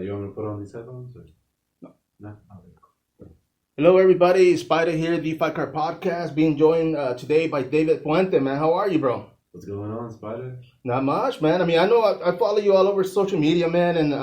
You want me to put on these headphones? Or? No? Okay, cool. Hello, everybody. sPidA here, the Fight Card Podcast, being joined today by David Puente, man. How are you, bro? What's going on, sPidA? Not much, man. I mean, I know I follow you all over social media, man, and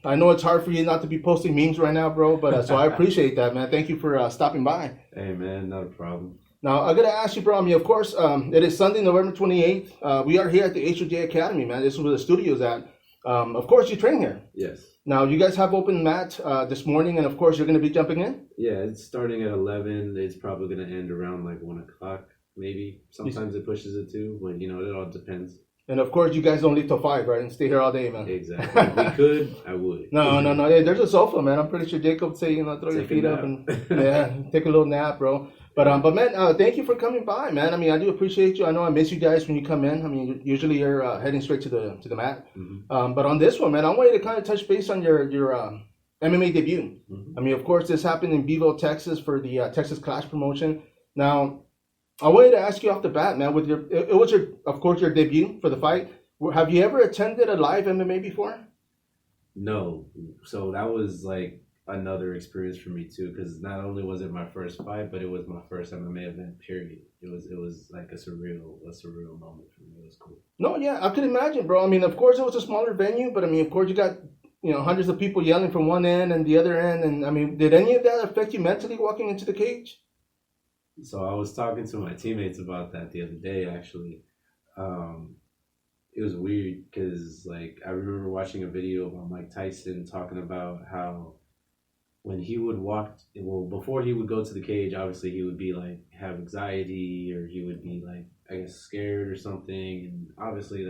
I know it's hard for you not to be posting memes right now, bro, but so I appreciate that, man. Thank you for stopping by. Hey, man, not a problem. Now, I got to ask you, bro, I mean, of course, it is Sunday, November 28th. We are here at the HOJ Academy, man. This is where the studio's at. Of course, you train here. Yes. Now, you guys have open mat this morning, and of course, you're going to be jumping in? Yeah, it's starting at 11. It's probably going to end around like 1 o'clock, maybe. Sometimes it pushes it to, but, you know, it all depends. And of course, you guys don't leave till 5, right? And stay here all day, man. Exactly. If we could, I would. No. Hey, there's a sofa, man. I'm pretty sure Jacob would say, throw your feet up and take a little nap, bro. But man, thank you for coming by, man. I mean, I do appreciate you. I know I miss you guys when you come in. I mean, usually you're heading straight to the mat. Mm-hmm. But on this one, man, I want you to kind of touch base on your MMA debut. Mm-hmm. I mean, of course, this happened in Beeville, Texas, for the Texas Clash promotion. Now, I wanted to ask you off the bat, man. It was your debut for the fight. Have you ever attended a live MMA before? No. So that was like another experience for me too, because not only was it my first fight, but it was my first MMA event. Period. It was like a surreal moment for me. It was cool. No, yeah, I could imagine, bro. I mean, of course, it was a smaller venue, but I mean, of course, you got hundreds of people yelling from one end and the other end, and I mean, did any of that affect you mentally walking into the cage? So I was talking to my teammates about that the other day, actually. It was weird because, like, I remember watching a video about Mike Tyson talking about how when he would before he would go to the cage, obviously he would be like, have anxiety, or he would be like, I guess, scared or something. And obviously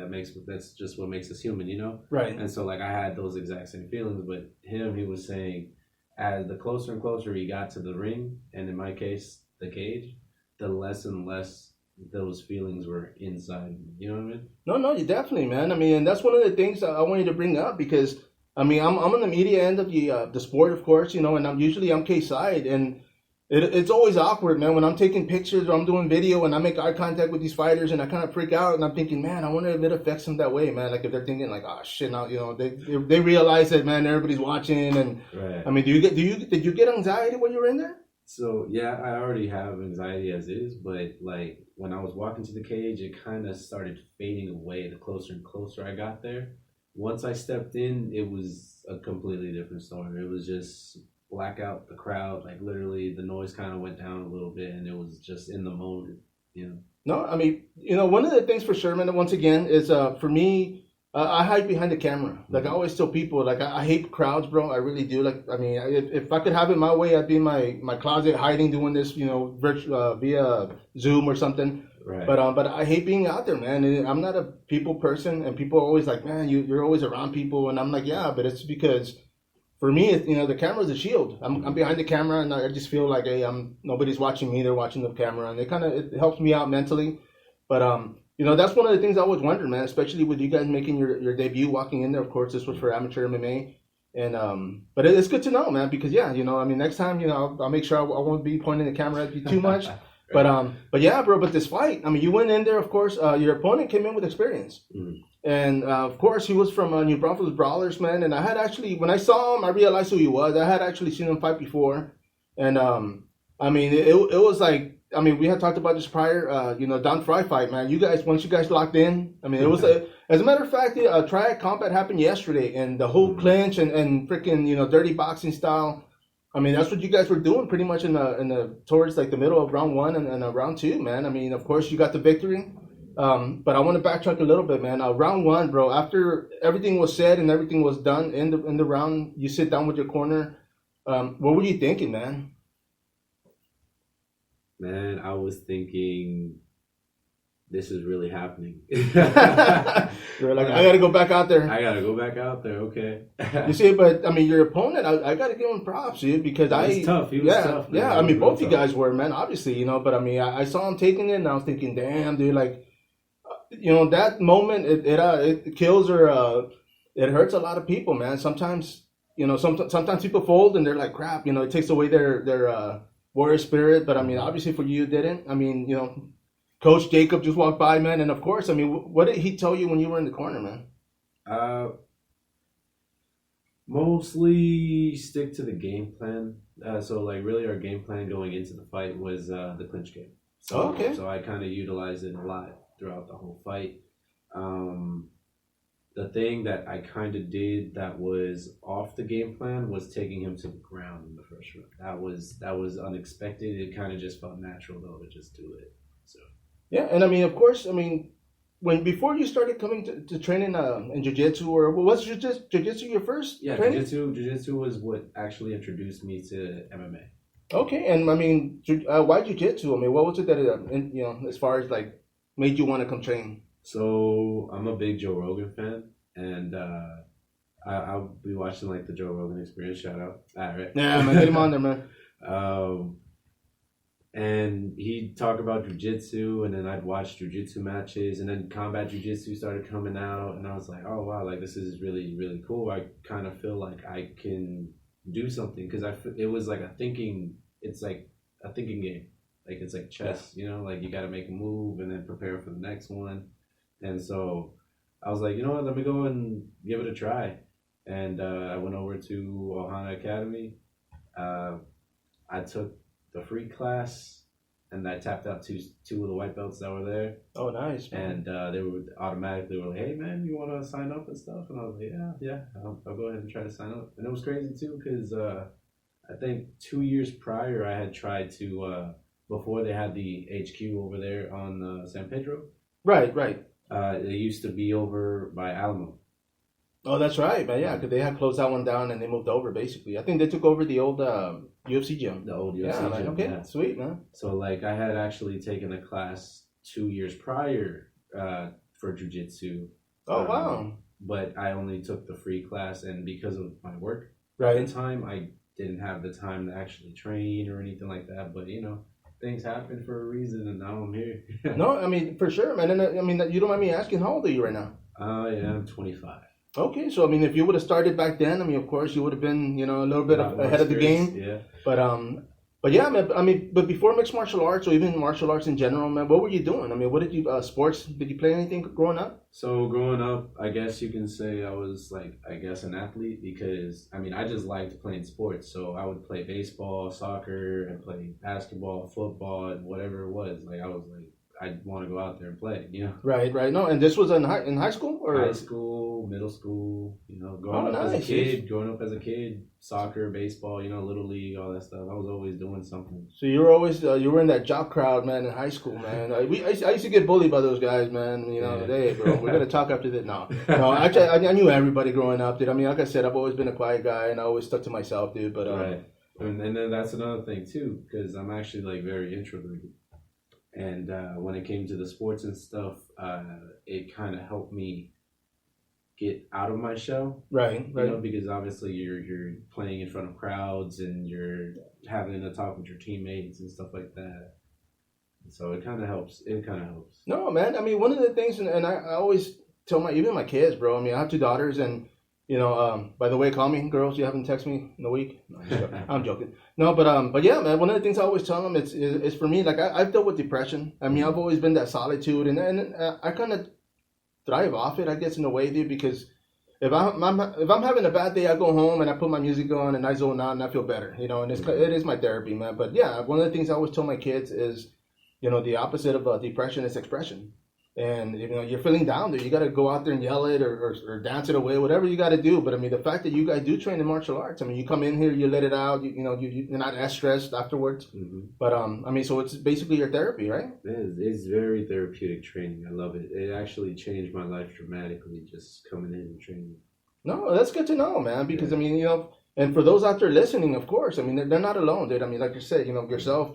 that's just what makes us human, Right. And so, like, I had those exact same feelings, but he was saying as the closer and closer he got to the ring, and in my case, the cage, the less and less those feelings were inside me. You know what I mean? No, you definitely, man. I mean, and that's one of the things I wanted to bring up, because I mean, I'm on the media end of the sport, of course, and I'm K-side, and it's always awkward, man, when I'm taking pictures or I'm doing video and I make eye contact with these fighters and I kind of freak out, and I'm thinking, man, I wonder if it affects them that way, man. Like, if they're thinking like, oh shit, now they realize that, man, everybody's watching, and right. I mean, did you get anxiety when you were in there? So yeah, I already have anxiety as is, but like when I was walking to the cage, it kind of started fading away the closer and closer I got there. Once I stepped in, it was a completely different story. It was just black out the crowd, like literally the noise kind of went down a little bit, and it was just in the moment, No, I mean, one of the things for sure, man, once again, is for me, I hide behind the camera. Like, I always tell people, like, I hate crowds, bro. I really do. Like, I mean, if I could have it my way, I'd be in my closet hiding, doing this, virtual via Zoom or something. Right. But I hate being out there, man. And I'm not a people person, and people are always like, man, you're always around people, and I'm like, yeah, but it's because for me, the camera's a shield. I'm behind the camera, and I just feel like, hey, nobody's watching me. They're watching the camera, and it helps me out mentally. But that's one of the things I always wondered, man, especially with you guys making your debut, walking in there. Of course, this was for amateur MMA. And but it's good to know, man, because, yeah, I mean, next time, I'll make sure I won't be pointing the camera at you too much. Right. But yeah, bro, but this fight, I mean, you went in there, of course, your opponent came in with experience. Mm. And, of course, he was from New Braunfels Brawlers, man. And I had actually, when I saw him, I realized who he was. I had actually seen him fight before. And, I mean, it was like, I mean, we had talked about this prior, Don Fry fight, man. Once you guys locked in, I mean, it was as a matter of fact, a triad combat happened yesterday, and the whole clinch and freaking, dirty boxing style. I mean, that's what you guys were doing pretty much in the towards like the middle of round 1 and round 2, man. I mean, of course, you got the victory. But I want to backtrack a little bit, man. Round 1, bro, after everything was said and everything was done in the round, you sit down with your corner. What were you thinking, man? Man, I was thinking, this is really happening. You're like, I got to go back out there. Okay. You see, but, I mean, your opponent, I got to give him props, dude, because He was tough. Man. Yeah, I mean, both you guys were, man, obviously, but, I mean, I saw him taking it, and I was thinking, damn, dude, like, that moment, it kills or it hurts a lot of people, man. Sometimes, sometimes people fold, and they're like, crap, it takes away their warrior spirit. But I mean, obviously for you, it didn't. I mean, Coach Jacob just walked by, man, and of course, I mean, what did he tell you when you were in the corner, man? Mostly stick to the game plan. So like really our game plan going into the fight was the clinch game. So Okay. so I kind of utilized it a lot throughout the whole fight. Um, the thing that I kind of did that was off the game plan was taking him to the ground in the first round. That was unexpected. It kind of just felt natural though to just do it. So Yeah, and I mean, of course, I mean, when before you started coming to training in jiu-jitsu, or was jiu-jitsu your first yeah, training? jiu-jitsu was what actually introduced me to MMA. Okay, and I mean, why jiu-jitsu? I mean, what was it that as far as like made you want to come train? So I'm a big Joe Rogan fan, and I'll be watching like the Joe Rogan Experience. Shout out! All right. Yeah, man, get him on there, man. um, and he'd talk about jujitsu, and then I'd watch jujitsu matches, and then combat jujitsu started coming out, and I was like, oh wow, like this is really really cool. I kind of feel like I can do something because it was like it's like a thinking game. Like it's like chess, like you got to make a move and then prepare for the next one. And so I was like, you know what, let me go and give it a try. And I went over to Ohana Academy. I took the free class and I tapped out two of the white belts that were there. Oh, nice, man. And they were automatically like, hey man, you want to sign up and stuff? And I was like, yeah, I'll go ahead and try to sign up. And it was crazy too because I think 2 years prior I had tried to, before they had the HQ over there on San Pedro. Right. It used to be over by Alamo. Oh, that's right, man. Yeah, because they had closed that one down and they moved over. Basically, I think they took over the old UFC gym. The old UFC yeah, gym. Like, okay, yeah. Sweet, man. So like I had actually taken a class 2 years prior for jiu-jitsu. Oh, wow. But I only took the free class, and because of my work right. at the time, I didn't have the time to actually train or anything like that. But things happen for a reason, and now I'm here. No, I mean, for sure, man. And I mean, you don't mind me asking, how old are you right now? Yeah, I'm 25. Okay, so I mean, if you would have started back then, I mean, of course, you would have been, a little bit ahead of the game. Yeah. But yeah, man. I mean, but before mixed martial arts or even martial arts in general, man, what were you doing? I mean, what did you sports? Did you play anything growing up? So growing up, I guess you can say I was an athlete because I just liked playing sports. So I would play baseball, soccer, and play basketball, football, and whatever it was. Like I was like, I want to go out there and play. Right. No, and this was in high school or high school, middle school. Growing up as a kid, soccer, baseball, little league, all that stuff. I was always doing something. So you were always you were in that jock crowd, man, in high school, man. I used to get bullied by those guys, man. Hey, bro, we're gonna talk after this. No. Actually, I knew everybody growing up, dude. I mean, like I said, I've always been a quiet guy, and I always stuck to myself, dude. But right, and then that's another thing too, because I'm actually like very introverted. And when it came to the sports and stuff, it kind of helped me get out of my shell. Right. Because obviously you're playing in front of crowds and you're having to talk with your teammates and stuff like that. So it kind of helps. No, man. I mean, one of the things, and I always tell even my kids, bro. I mean, I have 2 daughters, and by the way, call me, girls. You haven't texted me in a week. No, I'm joking. No, but yeah, man. One of the things I always tell them is for me, like I've dealt with depression. I mean, I've always been that solitude, and I kind of thrive off it, I guess, in a way, dude. Because if I'm having a bad day, I go home and I put my music on and I zone out and I feel better, And it is my therapy, man. But yeah, one of the things I always tell my kids is, the opposite of depression is expression. And you're feeling down there, you got to go out there and yell it or dance it away, whatever you got to do. But I mean, the fact that you guys do train in martial arts, I mean, you come in here, you let it out, you're not as stressed afterwards. Mm-hmm. But I mean, so it's basically your therapy, right? It's very therapeutic training. I love it. It actually changed my life dramatically just coming in and training. No, that's good to know, man. Because I mean, and for those out there listening, of course, I mean, they're not alone, dude. I mean, like you said, yourself,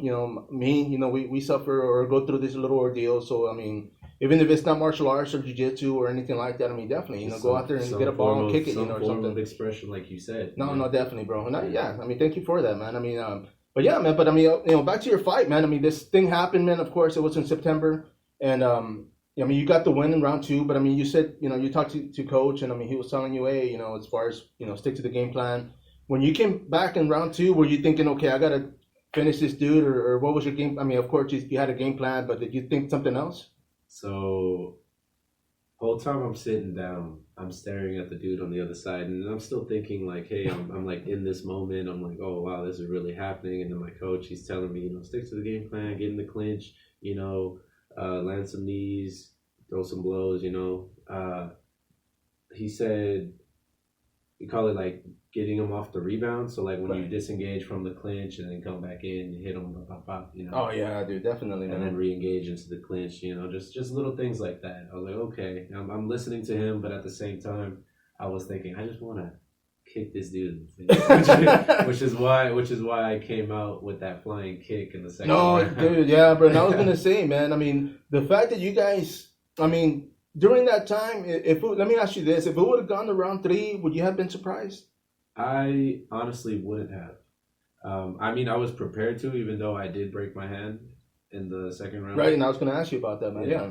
me, we suffer or go through this little ordeal. So I mean, even if it's not martial arts or jiu-jitsu or anything like that, I mean, definitely, go out there and get a ball and kick it, or something. Of expression, like you said. No, definitely, bro. And yeah, I mean, thank you for that, man. I mean, but yeah, man. But I mean, back to your fight, man. I mean, this thing happened, man. Of course, it was in September, and I mean, you got the win in round 2. But I mean, you said, you talked to coach, and I mean, he was telling you, hey, as far as stick to the game plan. When you came back in round 2, were you thinking, okay, I gotta finish this dude, or what was your game? I mean, of course, you had a game plan, but did you think something else? So Whole time I'm sitting down, I'm staring at the dude on the other side, and I'm still thinking like, hey, I'm like in this moment. I'm like, oh wow, this is really happening. And then my coach, he's telling me, stick to the game plan, get in the clinch, land some knees, throw some blows. He said, we call it like getting them off the rebound. So like when you disengage from the clinch and then come back in, you hit them, Oh yeah, dude, definitely, man. And then re-engage into the clinch. Just little things like that. I was like, okay, I'm listening to him, but at the same time, I was thinking, I just want to kick this dude in the face, which is why I came out with that flying kick in the second round. Dude, yeah, bro. And I was gonna say, man, I mean, the fact that you guys, I mean, during that time, let me ask you this: if it would have gone to round 3, would you have been surprised? I honestly wouldn't have. I mean, I was prepared to, even though I did break my hand in the second round. Right, and I was going to ask you about that, man. Yeah.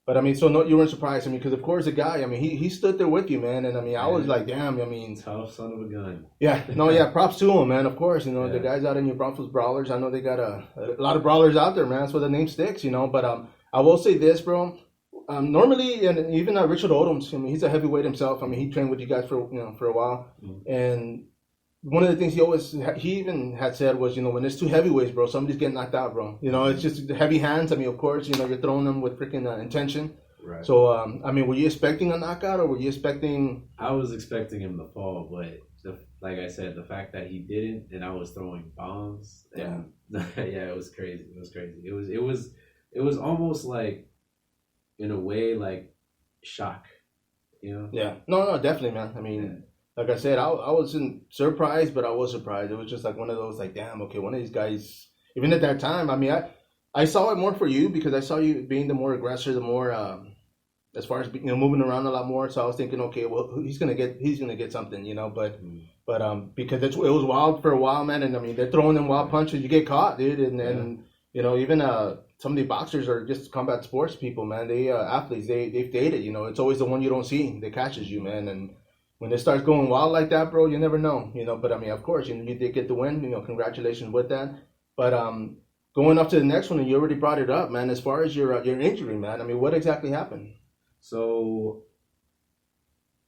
But I mean, so no, you weren't surprised. I mean, because of course the guy, I mean, he stood there with you, man. And I mean, I was like, damn. I mean, tough son of a gun. Yeah, no, yeah. Props to him, man. Of course, the guys out in New Braunfels Brawlers. I know they got a lot of brawlers out there, man. That's where the name sticks, But I will say this, bro. Normally, and even Richard Odoms, I mean, he's a heavyweight himself. I mean, he trained with you guys for a while, and one of the things he even had said was, when it's 2 heavyweights, bro, somebody's getting knocked out, bro. It's just heavy hands. I mean, of course, you're throwing them with freaking intention. Right. So, I mean, were you expecting a knockout, or were you expecting? I was expecting him to fall, but like I said, the fact that he didn't, and I was throwing bombs, and it was crazy. It was crazy. It was almost like, in a way, like shock, Yeah. No, definitely, man. I mean, like I said, I wasn't surprised, but I was surprised. It was just like one of those, like, damn, okay, one of these guys, even at that time, I mean, I saw it more for you because I saw you being the more aggressor, the more, as far as, moving around a lot more. So I was thinking, okay, well, he's going to get something, but because it was wild for a while, man. And I mean, they're throwing them wild punches. You get caught, dude. And even, some of the boxers are just combat sports people, man. They athletes. They've dated. It's always the one you don't see that catches you, man. And when it starts going wild like that, bro, you never know. But I mean, of course, you did get the win. Congratulations with that. But going up to the next one, and you already brought it up, man. As far as your injury, man. I mean, what exactly happened? So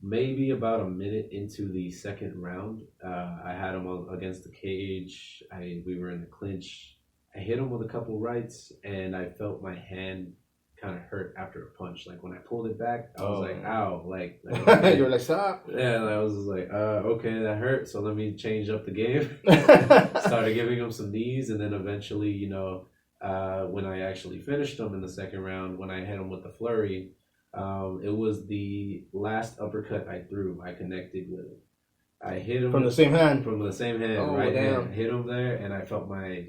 maybe about a minute into the second round, I had him against the cage. We were in the clinch. I hit him with a couple rights, and I felt my hand kind of hurt after a punch. Like when I pulled it back, I was like, "Ow!" Like you were like, "Stop!" Yeah, I was just like, "Okay, that hurt." So let me change up the game. Started giving him some knees, and then eventually, when I actually finished him in the second round, when I hit him with the flurry, it was the last uppercut I threw. I connected with it. I hit him from the same hand. Right hand. Hit him there, and I felt my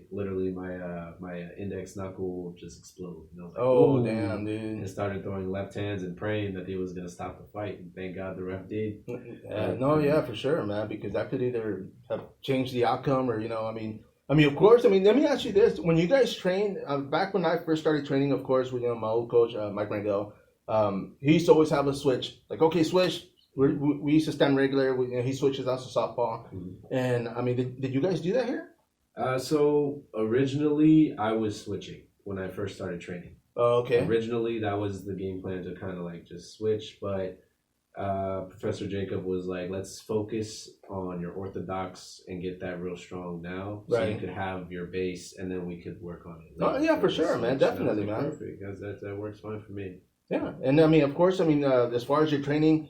index knuckle just explode. And I was like, "Oh, damn, dude!" And started throwing left hands and praying that he was gonna stop the fight. And thank God the ref did. For sure, man, because that could either have changed the outcome, or I mean, of course. I mean, let me ask you this: when you guys trained, back when I first started training, of course, with my old coach, Mike Rangel, he used to always have a switch. Like, okay, switch. We used to stand regular. He switches us to softball. And, I mean, did you guys do that here? So, originally, I was switching when I first started training. Oh, okay. Originally, that was the game plan, to kind of like just switch. But Professor Jacob was like, let's focus on your orthodox and get that real strong now. So you could have your base, and then we could work on it. Oh, yeah, for sure, man. Definitely, man. Perfect, because that works fine for me. Yeah. And, I mean, of course, I mean, as far as your training,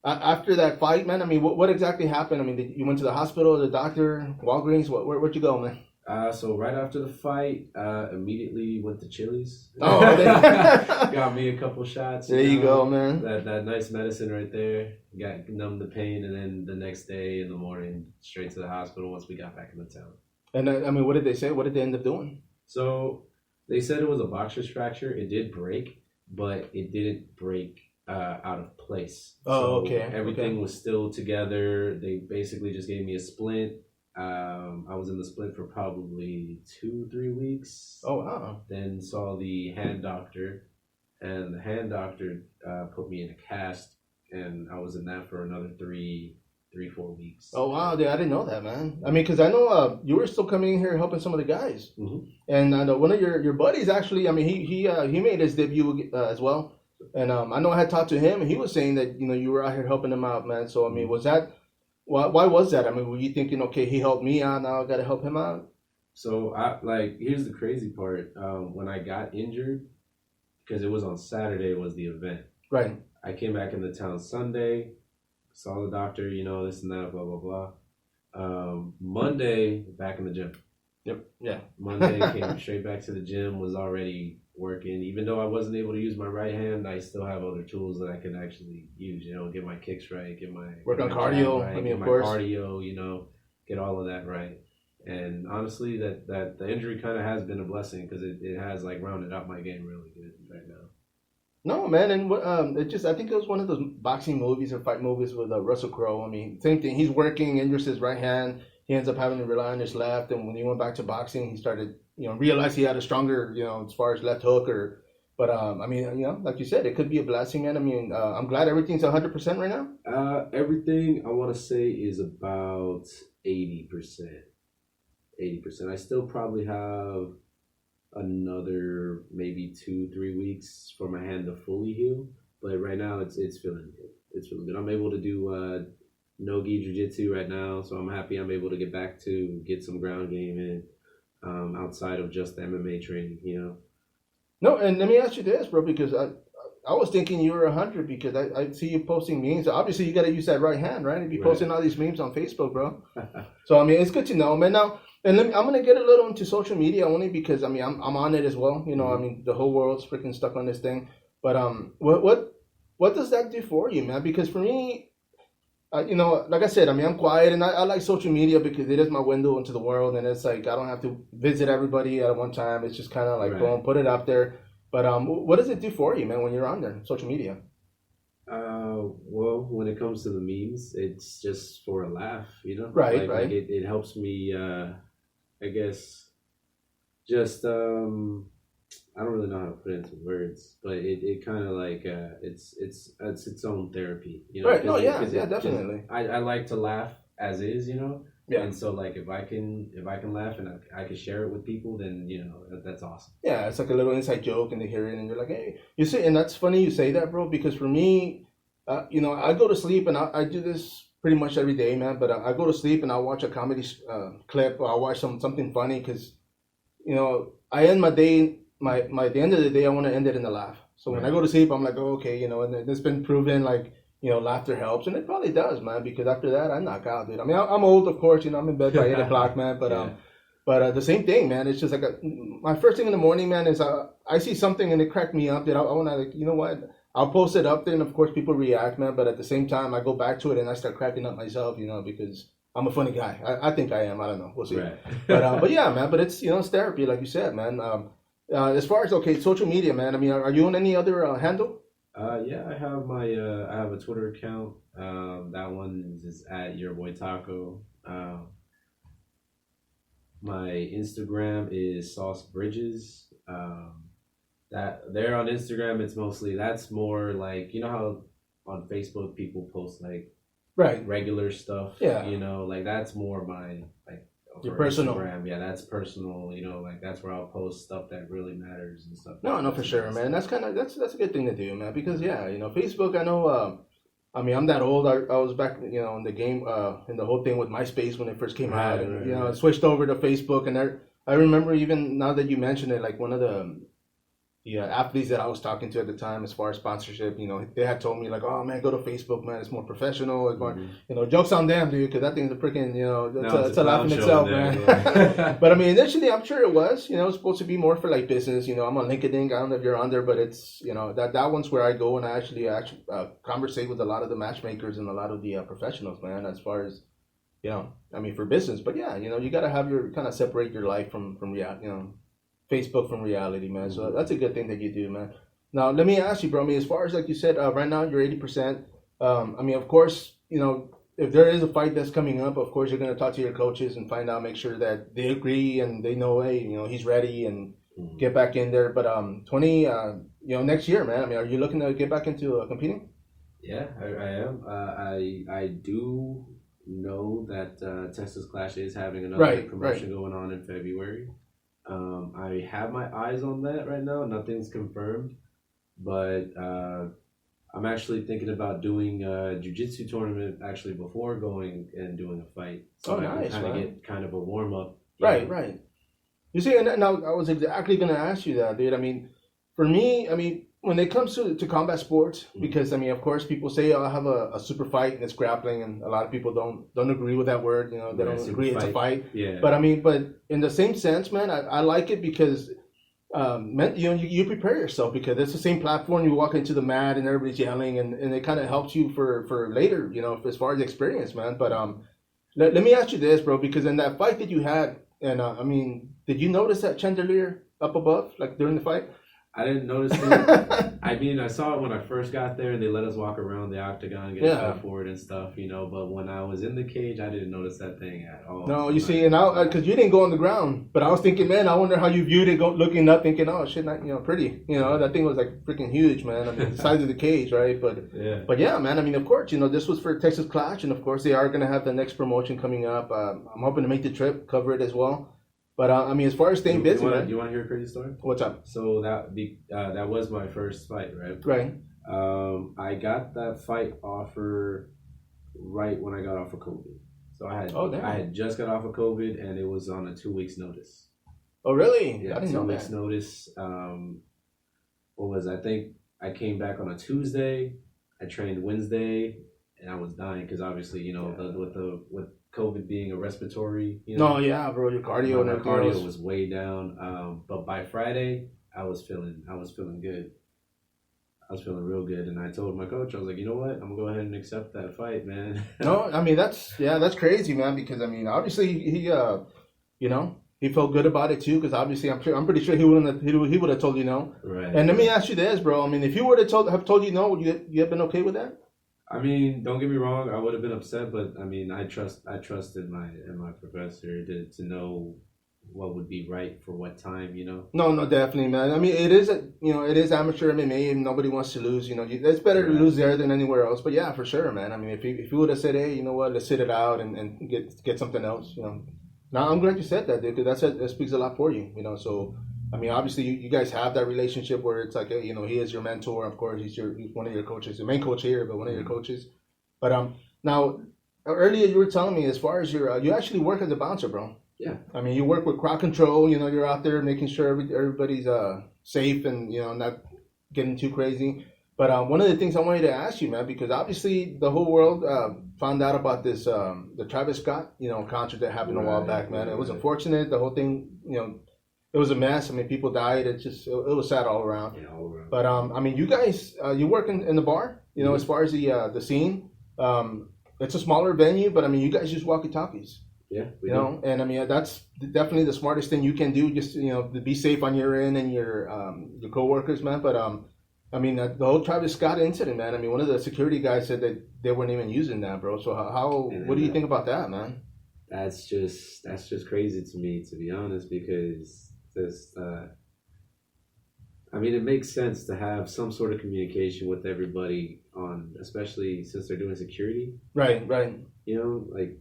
after that fight, man, I mean, what exactly happened? I mean, you went to the hospital, the doctor, Walgreens? Where'd you go, man? So right after the fight, immediately went to Chili's. Oh, got me a couple shots. There you go, man. That nice medicine right there. Got numbed the pain, and then the next day in the morning, straight to the hospital once we got back into town. And I mean, what did they say? What did they end up doing? So they said it was a boxer's fracture. It did break, but it didn't break out of place. Oh, okay. Everything was still together. They basically just gave me a splint. I was in the splint for probably 2-3 weeks. Oh, wow. Then saw the hand doctor, and the hand doctor put me in a cast, and I was in that for another 3-4 weeks. Oh, wow. Dude, I didn't know that, man. I mean, because I know you were still coming in here helping some of the guys. And I know one of your buddies, actually, I mean, he made his debut as well. And I know I had talked to him, and he was saying that you were out here helping him out, man. So I mean, was that why was that? I mean, were you thinking, okay, he helped me out, now I got to help him out? So here's the crazy part. When I got injured, because it was on Saturday was the event. Right. I came back into town Sunday, saw the doctor, this and that, blah blah blah. Monday, back in the gym. Yep. Yeah. Monday came straight back to the gym, was already working. Even though I wasn't able to use my right hand, I still have other tools that I can actually use. Get my kicks right, work on my cardio. right, I mean, get of my course, cardio. Get all of that right. And honestly, that the injury kind of has been a blessing because it has like rounded out my game really good right now. No, man, and I think it was one of those boxing movies or fight movies with Russell Crowe. I mean, same thing. He's working, injures his right hand. He ends up having to rely on his left, and when he went back to boxing, he started, realized he had a stronger, as far as left hook But I mean, like you said, it could be a blessing, man. I mean, I'm glad everything's 100% right now. Everything I want to say is about 80%. 80%. I still probably have another maybe 2-3 weeks for my hand to fully heal, but right now it's feeling good. It's feeling good. I'm able to do no-gi jiu-jitsu right now, so I'm happy I'm able to get some ground game in outside of just the MMA training. No, and let me ask you this, bro, because I was thinking you were 100 because I see you posting memes. Obviously, you got to use that right hand, right? You be posting all these memes on Facebook, bro. So I mean, it's good to know, man. Now, and I'm gonna get a little into social media only because I mean I'm on it as well. I mean the whole world's freaking stuck on this thing. But what does that do for you, man? Because for me, like I said, I mean I'm quiet and I like social media because it is my window into the world, and it's like I don't have to visit everybody at one time. It's just kind of like go and put it up there. But what does it do for you, man, when you're on there, social media? Well, when it comes to the memes, it's just for a laugh, Right. Like it helps me. I guess just I don't really know how to put it into words, but it kind of like it's its own therapy, Right? No, yeah, definitely. I like to laugh as is, Yeah. And so like if I can laugh and I can share it with people, then that's awesome. Yeah, it's like a little inside joke, and they hear it, and you're like, hey, you see, and that's funny you say that, bro, because for me, I go to sleep, and I do this pretty much every day, man. But I go to sleep and I'll watch a comedy clip, or I'll watch something funny because, I end my day, the end of the day, I want to end it in a laugh. So when I go to sleep, I'm like, oh, okay, and it's been proven like, laughter helps, and it probably does, man. Because after that, I knock out, dude. I mean, I'm old, of course, I'm in bed by 8 o'clock, man. But But the same thing, man. It's just like my first thing in the morning, man, is I see something and it cracked me up. That I want to, like, you know what? I'll post it up there, and of course people react, man. But at the same time, I go back to it and I start cracking up myself, because I'm a funny guy. I think I am. I don't know. We'll see. Right. But yeah, man. But it's it's therapy, like you said, man. As far as social media, man. I mean, are you on any other handle? Yeah, I have I have a Twitter account. That one is at Your Boy Taco. My Instagram is Sauce Bridges. That there on Instagram, that's more like, how on Facebook people post like regular stuff. Yeah. Like that's more my like your personal. Instagram. Yeah, that's personal. Like that's where I'll post stuff that really matters and stuff. No, for sure, man. That's a good thing to do, man. Because Facebook. I know. I mean, I'm that old. I was back, in the game, in the whole thing with MySpace when it first came out, and I switched over to Facebook, and I remember, even now that you mention it, like one of the athletes that I was talking to at the time, as far as sponsorship, they had told me like, oh man, go to Facebook, man, it's more professional. It's more, jokes on them, dude, because that thing's a freaking, it's a laugh in itself, man. Yeah. But I mean, initially, I'm sure it was, it's supposed to be more for like business. I'm on LinkedIn. I don't know if you're on there, but it's, that one's where I go and I actually conversate with a lot of the matchmakers and a lot of the professionals, man, as far as, I mean, for business. But yeah, you got to have your kind of separate your life from reality, Facebook from reality, man. So that's a good thing that you do, man. Now, let me ask you, bro. I mean, as far as like you said, right now you're 80%. I mean, of course, if there is a fight that's coming up, of course you're gonna talk to your coaches and find out, make sure that they agree and they know, hey, he's ready and get back in there. But next year, man. I mean, are you looking to get back into competing? Yeah, I am. I do know that Texas Clash is having another promotion going on in February. I have my eyes on that right now. Nothing's confirmed, but I'm actually thinking about doing a jiu-jitsu tournament actually before going and doing a fight. So I nice, can kind of man. get kind of a warm-up. Right. You see, and now I was exactly going to ask you that, dude. I mean, for me, I mean, when it comes to combat sports, because I mean, of course, people say, "Oh, I have a super fight and it's grappling," and a lot of people don't agree with that word. You know, they don't agree it's a fight. Yeah. But I mean, but in the same sense, man, I like it because you prepare yourself because it's the same platform. You walk into the mat and everybody's yelling, and it kind of helps you for later, you know, as far as experience, man. But let me ask you this, bro, because in that fight that you had, and I mean, did you notice that chandelier up above, like during the fight? I didn't notice it. I mean, I saw it when I first got there, and they let us walk around the octagon, get a feel for it and stuff, you know. But when I was in the cage, I didn't notice that thing at all. No, you see, and now because you didn't go on the ground, but I was thinking, man, I wonder how you viewed it, looking up, thinking, oh shit, not, you know, pretty, you know, that thing was like freaking huge, man. I mean, the size of the cage, right? But yeah, man. I mean, of course, you know, this was for Texas Clash, and of course, they are gonna have the next promotion coming up. I'm hoping to make the trip, cover it as well. But I mean, as far as staying busy, man. You want to hear a crazy story? What's up? So that was my first fight, right? Right. I got that fight offer right when I got off of COVID. So I had just got off of COVID, and it was on a 2 weeks notice. Oh, really? Yeah, I didn't know 2 weeks that. notice. What was I think I came back on a Tuesday. I trained Wednesday, and I was dying because obviously, you know, with COVID being a respiratory, you know. No, yeah, bro, your cardio and everything. Cardio was way down. But by Friday, I was feeling good. I was feeling real good, and I told my coach, I was like, you know what, I'm gonna go ahead and accept that fight, man. No, I mean that's crazy, man. Because I mean, obviously he you know, he felt good about it too. Because obviously, I'm pretty sure he would have told you no. Right. And let me ask you this, bro. I mean, if you were to have told you no, would you have been okay with that? I mean, don't get me wrong. I would have been upset, but I mean, I trusted my professor to know what would be right for what time, you know. No, definitely, man. I mean, it is amateur MMA, and nobody wants to lose. You know, it's better to lose there than anywhere else. But yeah, for sure, man. I mean, if you would have said, hey, you know what, let's sit it out and get something else, you know. Now I'm glad you said that, dude, because that speaks a lot for you, you know. So. I mean, obviously, you guys have that relationship where it's like, you know, he is your mentor. Of course, he's one of your coaches, the main coach here, but one of your coaches. But now, earlier you were telling me as far as you actually work as a bouncer, bro. Yeah. I mean, you work with crowd control. You know, you're out there making sure everybody's safe and, you know, not getting too crazy. But one of the things I wanted to ask you, man, because obviously the whole world found out about this, the Travis Scott, you know, concert that happened a while back, man. It was unfortunate. The whole thing, you know. It was a mess. I mean, people died. It was sad all around. Yeah, all around. But I mean, you guys, you work in the bar. You know, as far as the scene, it's a smaller venue, but I mean, you guys use walkie-talkies. Yeah, we do. Know, and I mean, that's definitely the smartest thing you can do. Just, you know, to be safe on your end and your coworkers, man. But I mean, the whole Travis Scott incident, man. I mean, one of the security guys said that they weren't even using that, bro. So what do you think about that, man? That's just crazy to me, to be honest, because. I mean, it makes sense to have some sort of communication with everybody especially since they're doing security. Right. You know, like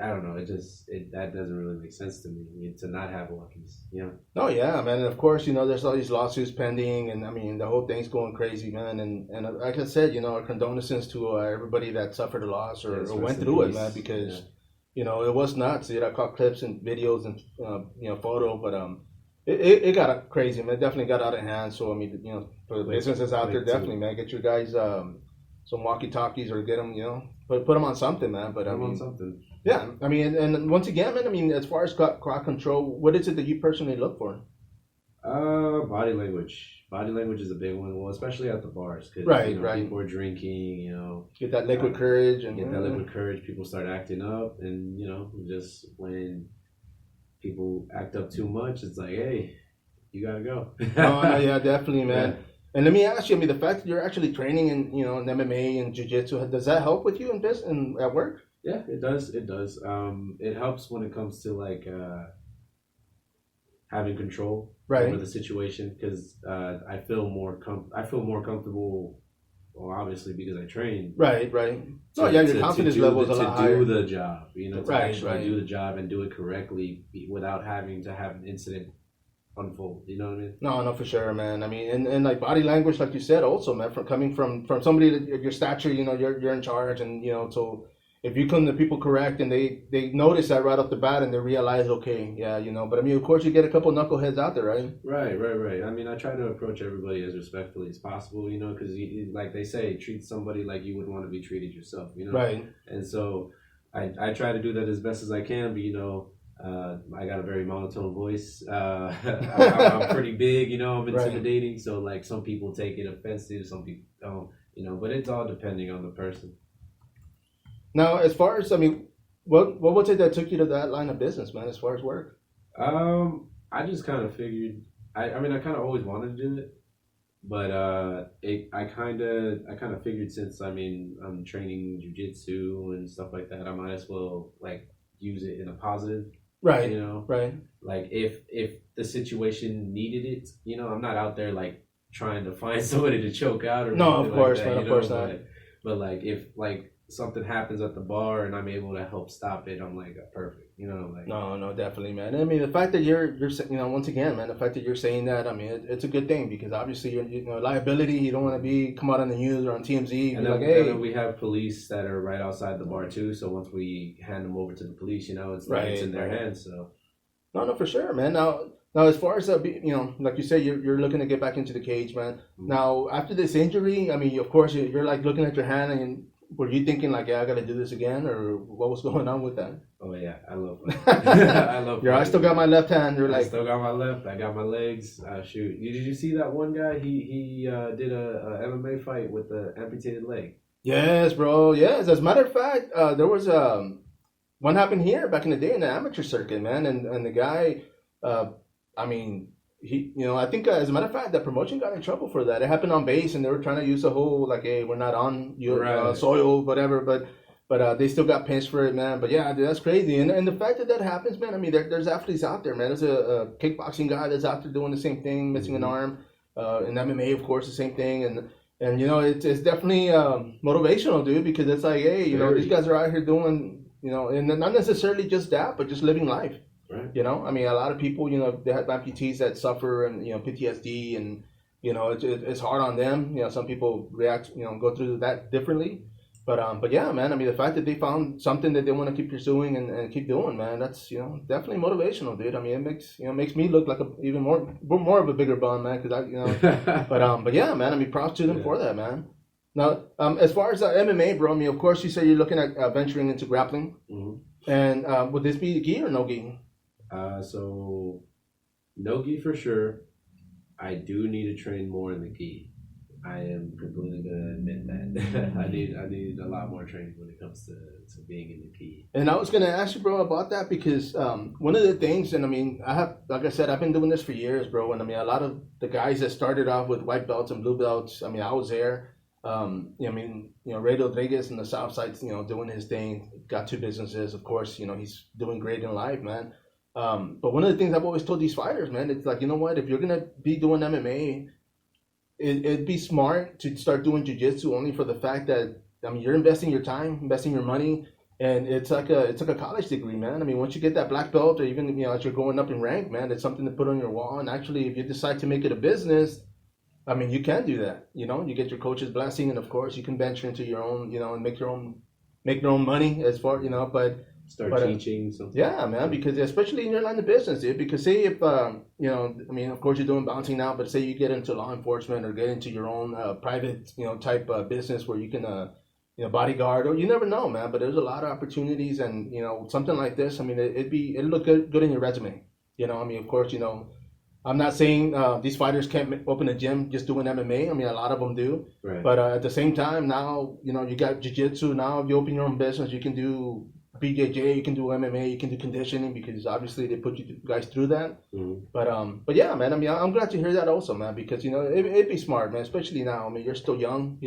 I don't know. That doesn't really make sense to me. I mean, to not have walkies. You know. Oh yeah, man. And of course, you know, there's all these lawsuits pending, and I mean, the whole thing's going crazy, man. And like I said, you know, our condolences to everybody that suffered a loss or went through it, man, because. Yeah. You know, it was nuts. I caught clips and videos and you know, photo, but it got crazy, man. It definitely got out of hand. So I mean, you know, for the businesses out there, definitely, man, get your guys some walkie-talkies or get them, you know, put them on something, man. But I mean, on something. Yeah, I mean, and once again, man, I mean, as far as crowd control, what is it that you personally look for? Body language. Body language is a big one. Well, especially at the bars, because people are drinking. You know, get that liquid courage People start acting up, and you know, just when people act up too much, it's like, hey, you gotta go. No, yeah, definitely, man. Yeah. And let me ask you, I mean, the fact that you're actually training in, you know, in MMA and jiu-jitsu, does that help with you in this and at work? Yeah, it does. It does. It helps when it comes to like having control over the situation, because I feel more comfortable. Well, obviously because I train. Right. So your confidence level is a lot higher. To do the job, you know, to actually do the job and do it correctly without having to have an incident unfold. You know what I mean? No, for sure, man. I mean, and like body language, like you said, also, man, from coming from somebody that your stature, you're in charge, and so if you come to people correct and they notice that right off the bat and they realize, okay, yeah, but I mean, of course, you get a couple knuckleheads out there, right? Right. I mean, I try to approach everybody as respectfully as possible, because like they say, treat somebody like you would want to be treated yourself, Right. And so I try to do that as best as I can, but I got a very monotone voice. I'm pretty big, I'm intimidating. Right. So like some people take it offensive, some people don't, but it's all depending on the person. Now, as far as, I mean, what was it that took you to that line of business, man, as far as work? I just kind of figured, I kind of always wanted to do it, but I kind of figured since, I'm training jiu-jitsu and stuff like that, I might as well, like, use it in a positive. Right. Right. Like if the situation needed it, I'm not out there like trying to find somebody to choke out or no, of course, like that, of course not. But like if like something happens at the bar and I'm able to help stop it, I'm like perfect, like. No, definitely, man. I mean, the fact that you're once again, man, the fact that you're saying that, I mean, it's a good thing because obviously you're liability. You don't want to come out on the news or on TMZ and be like, hey. And we have police that are right outside the bar too. So once we hand them over to the police, it's right, it's in their hands. So. No, for sure, man. Now as far as like you said, you're looking to get back into the cage, man. Mm-hmm. Now after this injury, I mean, of course, you're like looking at your hand and. Were you thinking like, yeah, I gotta do this again, or what was going on with that? Oh yeah, I love it. I love. I still got my left hand. You're like, I still got my left. I got my legs. Shoot, did you see that one guy? He did a MMA fight with the amputated leg. Yes, bro. Yes, as a matter of fact, there was one happened here back in the day in the amateur circuit, man, and the guy, he, I think as a matter of fact, that promotion got in trouble for that. It happened on base, and they were trying to use the whole like, hey, we're not on your soil, whatever. But they still got pinched for it, man. But yeah, dude, that's crazy. And the fact that happens, man. I mean, there's athletes out there, man. There's a kickboxing guy that's out there doing the same thing, missing an arm. In MMA, of course, the same thing. And it's definitely motivational, dude, because it's like, hey, these guys are out here doing, and not necessarily just that, but just living life. Right. I mean, a lot of people, they have amputees that suffer and, PTSD and, it's hard on them. Some people react, go through that differently. But yeah, man, I mean, the fact that they found something that they want to keep pursuing and keep doing, man, that's, definitely motivational, dude. I mean, it makes me look like even more of a bigger bum, man, because but yeah, man, I mean, props to them for that, man. Now, as far as MMA, bro, I mean, of course, you say you're looking at venturing into grappling. Mm-hmm. And would this be gi or no gi? So no gi for sure. I do need to train more in the gi. I am completely gonna admit that. I need a lot more training when it comes to being in the gi. And I was gonna ask you, bro, about that because one of the things, and I mean, like I said, I've been doing this for years, bro. And I mean, a lot of the guys that started off with white belts and blue belts, I mean, I was there. Ray Rodriguez in the South Side, doing his thing, got 2 businesses. Of course, he's doing great in life, man. But one of the things I've always told these fighters, man, it's like, you know what, if you're going to be doing MMA, it'd be smart to start doing jiu-jitsu only for the fact that, I mean, you're investing your time, investing your money, and it's like a college degree, man. I mean, once you get that black belt or even, as you're going up in rank, man, it's something to put on your wall. And actually, if you decide to make it a business, I mean, you can do that. You get your coach's blessing, and of course, you can venture into your own, and make your own money as far, but start teaching something. Yeah, man, because especially in your line of business, dude. Because say if I mean, of course, you're doing bouncing now, but say you get into law enforcement or get into your own private, type business where you can, bodyguard, or you never know, man. But there's a lot of opportunities, and something like this. I mean, it'd look good in your resume. I mean, of course, I'm not saying these fighters can't open a gym just doing MMA. I mean, a lot of them do. Right. But at the same time, now, you got jiu-jitsu. Now, if you open your own business, you can do BJJ, you can do MMA, you can do conditioning, because obviously they put you guys through that. Mm-hmm. But yeah, man, I mean, I'm glad to hear that also, man, because, it'd be smart, man, especially now. I mean, you're still young,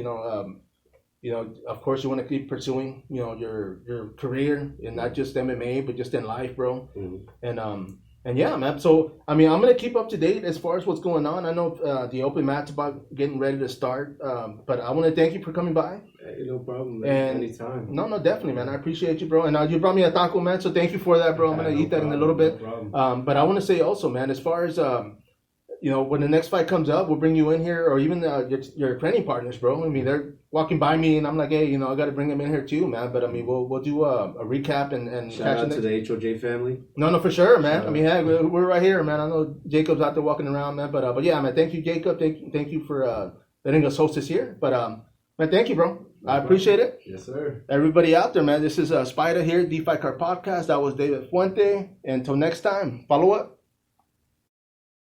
of course you want to keep pursuing, your career, and not just MMA, but just in life, bro. Mm-hmm. And And yeah, man. So I mean, I'm gonna keep up to date as far as what's going on. I know the open mat's about getting ready to start, but I want to thank you for coming by. Hey, no problem, man. Anytime. No, definitely, man. I appreciate you, bro. And you brought me a taco, man. So thank you for that, bro. I'm gonna eat that in a little bit. No problem. But I want to say also, man, as far as when the next fight comes up, we'll bring you in here, or even your training partners, bro. I mean, they're walking by me, and I'm like, hey, I got to bring them in here too, man. But I mean, we'll do a recap and shout out to the HOJ family. No, for sure, man. Shout I mean, hey, we're right here, man. I know Jacob's out there walking around, man. But yeah, man. Thank you, Jacob. Thank you for letting us host this here. But man, thank you, bro. I appreciate it. Yes, sir. Everybody out there, man. This is sPidA here, DeFi Car Podcast. That was David Puente. Until next time, follow up.